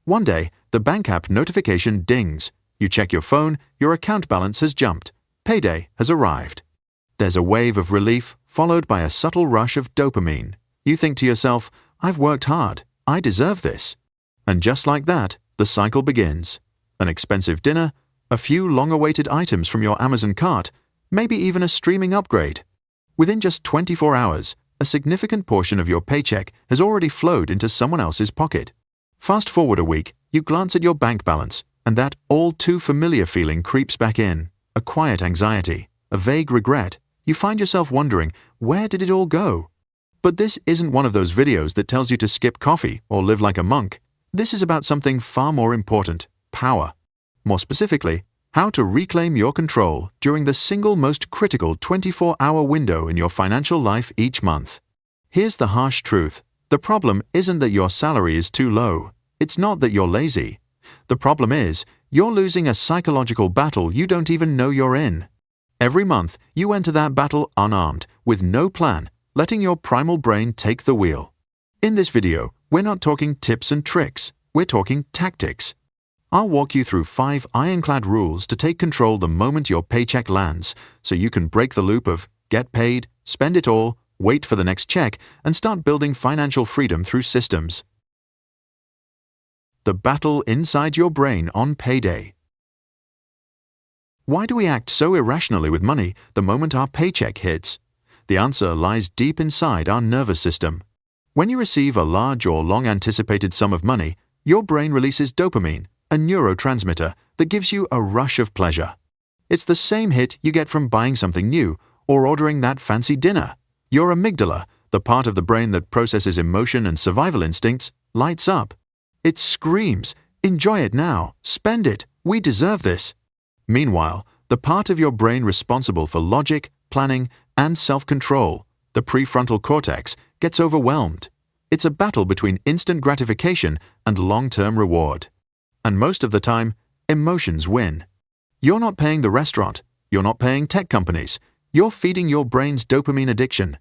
One day, the bank app notification dings. You check your phone, your account balance has jumped. Payday has arrived. There's a wave of relief, followed by a subtle rush of dopamine. You think to yourself, I've worked hard, I deserve this. And just like that, the cycle begins. An expensive dinner, a few long-awaited items from your Amazon cart, maybe even a streaming upgrade. Within just 24 hours, a significant portion of your paycheck has already flowed into someone else's pocket. Fast forward a week, you glance at your bank balance, and that all-too-familiar feeling creeps back in. A quiet anxiety, a vague regret. You find yourself wondering, where did it all go? But this isn't one of those videos that tells you to skip coffee or live like a monk. This is about something far more important: power. More specifically, how to reclaim your control during the single most critical 24-hour window in your financial life each month. Here's the harsh truth. The problem isn't that your salary is too low. It's not that you're lazy. The problem is, you're losing a psychological battle you don't even know you're in. Every month, you enter that battle unarmed, with no plan, letting your primal brain take the wheel. In this video, we're not talking tips and tricks. We're talking tactics. I'll walk you through 5 ironclad rules to take control the moment your paycheck lands, so you can break the loop of get paid, spend it all, wait for the next check, and start building financial freedom through systems. The battle inside your brain on payday. Why do we act so irrationally with money the moment our paycheck hits? The answer lies deep inside our nervous system. When you receive a large or long-anticipated sum of money, your brain releases dopamine, a neurotransmitter that gives you a rush of pleasure. It's the same hit you get from buying something new or ordering that fancy dinner. Your amygdala, the part of the brain that processes emotion and survival instincts, lights up. It screams, "Enjoy it now, spend it, we deserve this." Meanwhile, the part of your brain responsible for logic, planning, and self-control, the prefrontal cortex, gets overwhelmed. It's a battle between instant gratification and long-term reward. And most of the time, emotions win. You're not paying the restaurant. You're not paying tech companies. You're feeding your brain's dopamine addiction.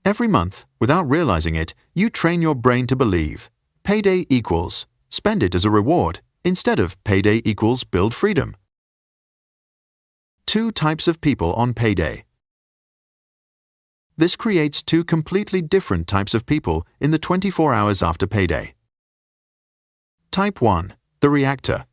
Every month, without realizing it, you train your brain to believe payday equals spend it as a reward instead of payday equals build freedom. 2 types of people on payday. This creates 2 completely different types of people in the 24 hours after payday. Type 1. The reactor.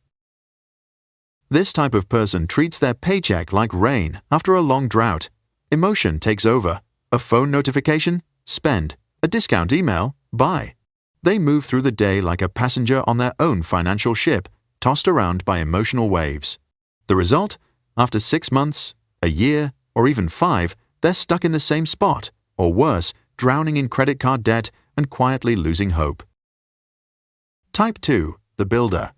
This type of person treats their paycheck like rain after a long drought. Emotion takes over. A phone notification? Spend. A discount email? Buy. They move through the day like a passenger on their own financial ship, tossed around by emotional waves. The result? After 6 months, a year, or even 5, they're stuck in the same spot, or worse, drowning in credit card debt and quietly losing hope. Type 2. The builder.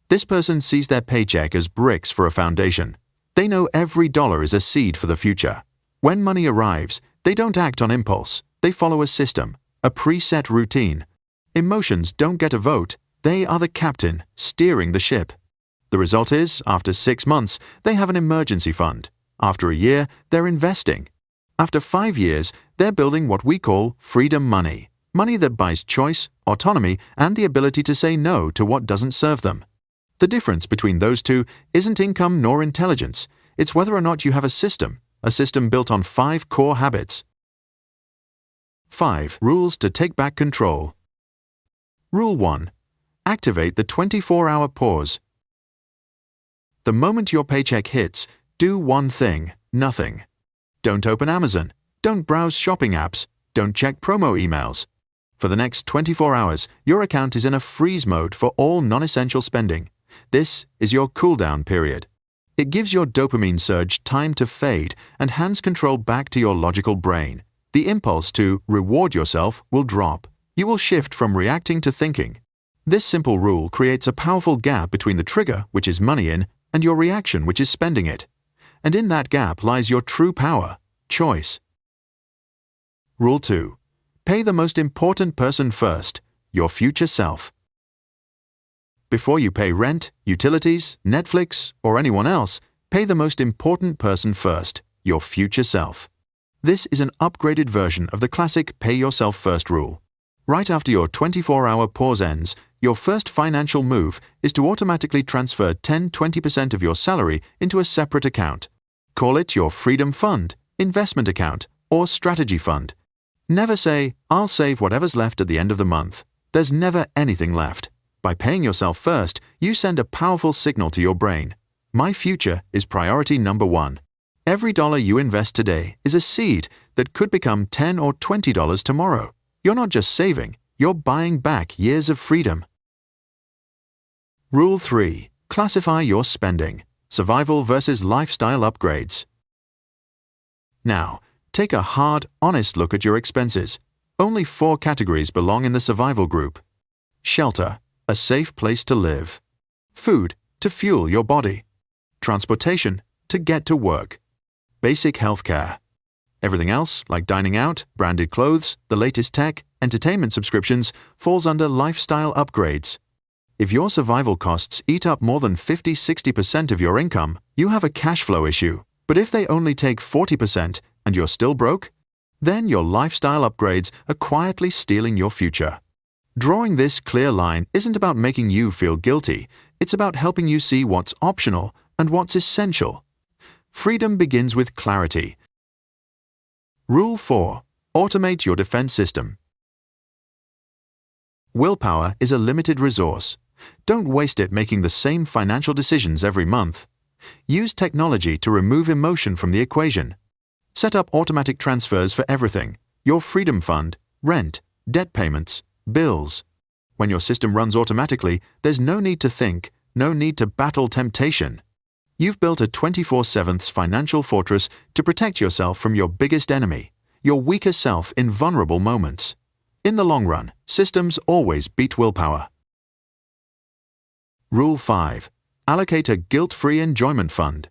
This person sees their paycheck as bricks for a foundation. They know every dollar is a seed for the future. When money arrives, they don't act on impulse. They follow a system, a preset routine. Emotions don't get a vote. They are the captain, steering the ship. The result is, after 6 months, they have an emergency fund. After a year, they're investing. After 5 years, they're building what we call freedom money. Money that buys choice, autonomy, and the ability to say no to what doesn't serve them. The difference between those two isn't income nor intelligence. It's whether or not you have a system built on 5 core habits. 5 rules to take back control. Rule 1. Activate the 24-hour pause. The moment your paycheck hits, do one thing, nothing. Don't open Amazon. Don't browse shopping apps. Don't check promo emails. For the next 24 hours, your account is in a freeze mode for all non-essential spending. This is your cool-down period. It gives your dopamine surge time to fade and hands control back to your logical brain. The impulse to reward yourself will drop. You will shift from reacting to thinking. This simple rule creates a powerful gap between the trigger, which is money in, and your reaction, which is spending it. And in that gap lies your true power, choice. Rule 2. Pay the most important person first, your future self. Before you pay rent, utilities, Netflix, or anyone else, pay the most important person first, your future self. This is an upgraded version of the classic pay yourself first rule. Right after your 24-hour pause ends, your first financial move is to automatically transfer 10–20% of your salary into a separate account. Call it your Freedom Fund, investment account, or strategy fund. Never say, "I'll save whatever's left at the end of the month." There's never anything left. By paying yourself first, you send a powerful signal to your brain. My future is priority number one. Every dollar you invest today is a seed that could become $10 or $20 tomorrow. You're not just saving, you're buying back years of freedom. Rule 3. Classify your spending. Survival versus lifestyle upgrades. Now, take a hard, honest look at your expenses. Only 4 categories belong in the survival group. Shelter, a safe place to live. Food, to fuel your body. Transportation, to get to work. Basic health care. Everything else, like dining out, branded clothes, the latest tech, entertainment subscriptions, falls under lifestyle upgrades. If your survival costs eat up more than 50–60% of your income, you have a cash flow issue. But if they only take 40% and you're still broke, then your lifestyle upgrades are quietly stealing your future. Drawing this clear line isn't about making you feel guilty, it's about helping you see what's optional and what's essential. Freedom begins with clarity. Rule 4. Automate your defense system. Willpower is a limited resource. Don't waste it making the same financial decisions every month. Use technology to remove emotion from the equation. Set up automatic transfers for everything: your Freedom Fund, rent, debt payments, bills. When your system runs automatically, there's no need to think, no need to battle temptation. You've built a 24/7 financial fortress to protect yourself from your biggest enemy, your weaker self in vulnerable moments. In the long run, systems always beat willpower. Rule 5. Allocate a guilt-free enjoyment fund.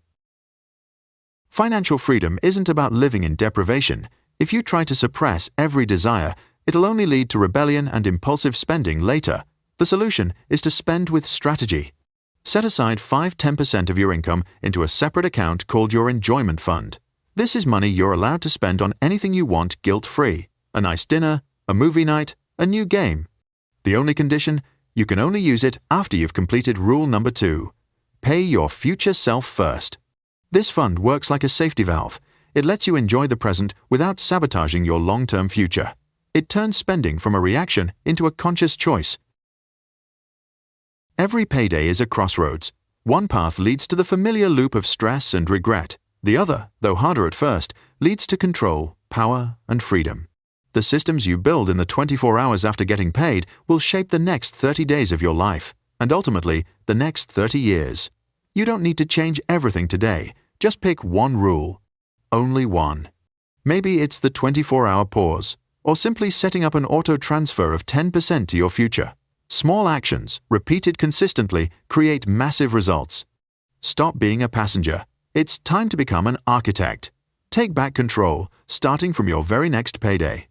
Financial freedom isn't about living in deprivation. If you try to suppress every desire, it'll only lead to rebellion and impulsive spending later. The solution is to spend with strategy. Set aside 5–10% of your income into a separate account called your enjoyment fund. This is money you're allowed to spend on anything you want guilt-free: a nice dinner, a movie night, a new game. The only condition: you can only use it after you've completed rule number 2. Pay your future self first. This fund works like a safety valve. It lets you enjoy the present without sabotaging your long-term future. It turns spending from a reaction into a conscious choice. Every payday is a crossroads. One path leads to the familiar loop of stress and regret. The other, though harder at first, leads to control, power, and freedom. The systems you build in the 24 hours after getting paid will shape the next 30 days of your life, and ultimately, the next 30 years. You don't need to change everything today. Just pick one rule. Only one. Maybe it's the 24-hour pause, or simply setting up an auto-transfer of 10% to your future. Small actions, repeated consistently, create massive results. Stop being a passenger. It's time to become an architect. Take back control, starting from your very next payday.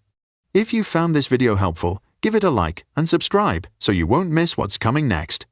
If you found this video helpful, give it a like and subscribe so you won't miss what's coming next.